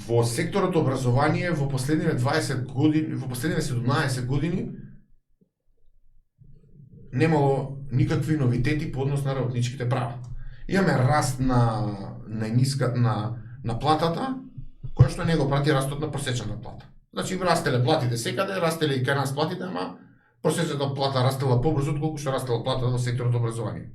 Во секторот образование во последниве 20 години, во последниве 17 години немало никакви новитети по однос на работничките права. Имаме раст на платата, која што не го прати растот на просечната плата. Значи растеле платите секаде, растеле и кај нас платите, ама просечната плата растела побрзо отколку што растела плата во секторот образование.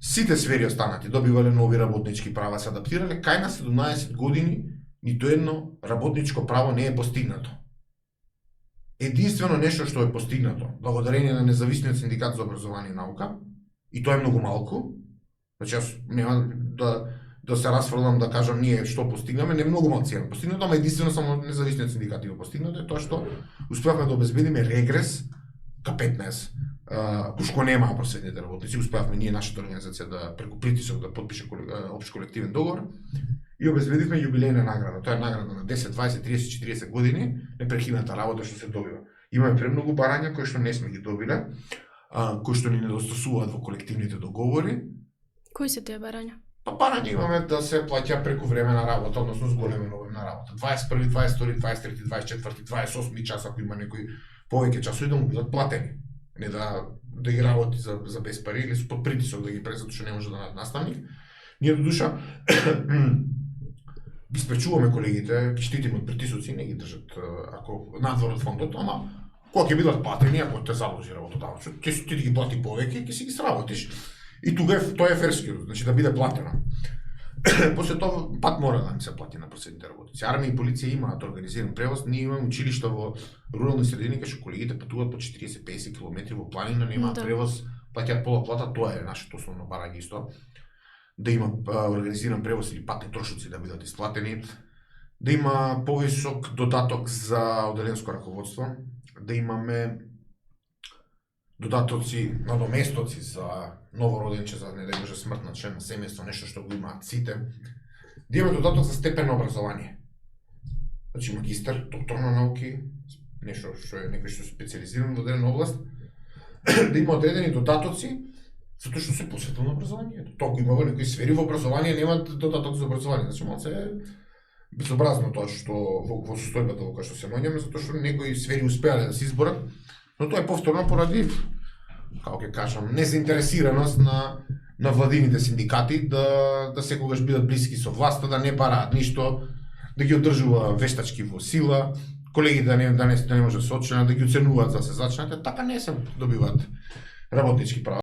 Сите сфери останати, добивале нови работнички права, се адаптирале, кај нас 17 години ниту едно работничко право не е постигнато. Единствено нешто што е постигнато, благодарение на независниот синдикат за образование и наука, и тоа е многу малку, значи јас нема да се расфрлам да кажам ние што постигнаме, не многу малци е постигнато, ама единствено само независниот синдикат го постигнато е тоа што успеавме да обезбедиме регрес ka 15, кој што немаа просветните работници, успеавме ние нашата организација да преку притисок да подпише општ колективен договор и обезбедивме јубилејна награда. Тоа е награда на 10, 20, 30, 40 години непрекината работа што се добива. Имаме премногу барања кои што не сме ги добиле, кои што ни недостасуваат во колективните договори. Кои се тие барања? Па барање имаме да се плаќа преку време на работа, односно зголеменувана работа. 21, 22, 23, 24, 28 час, ако има некои повеќе часови да му бидат платени. Не да ги работи за без пари или под притисок да ги прави затоа што не може да наставник. Ние до душа ги спречуваме колегите, ги штитиме од притисоци, не ги држат ако надвор од фондот, ама кога ќе бидат платени, ако те заложи работодавецот, ти ги плати повеќе, ќе си ги сработиш. И тука тоа е ферскиот, значи да биде платено. После тоа пак мора да им се плати на просветните работници. Армија и полиција имаат организиран превоз, ние имаме училишта во рурални средини кај што колегите патуваат по 40-50 км во планина, немаат превоз, плаќаат пола плата, тоа е нашето основно барање исто. Да има организиран превоз или патни трошоци да бидат исплатени, да има повисок додаток за одделенско раководство, да имаме додатоци, надоместоци за новороденче, за не да може смртна член на семејство, нешто што го имаат сите. Да имаме додаток за степен на образование. Значи магистар, доктор на науки, нешто што е некој што е специализиран во дадена област, да има одредени додатоци затоа што се посветува на образованието. Тоа го има во некои сфери во образование, немаат додаток за образование. Значи малце е безобразно тоа што во состојбата во која што се наоѓаме, затоа што некои сфери успеале да се изборат, но тоа е повторно поради, како ќе кажам, незаинтересираност на владините синдикати да секогаш бидат блиски со власта, да не бараат ништо, да ги одржува вештачки во сила, колеги да не може да се одчленат, да ги оценуваат за се зачнат, така не се добиваат работнички права.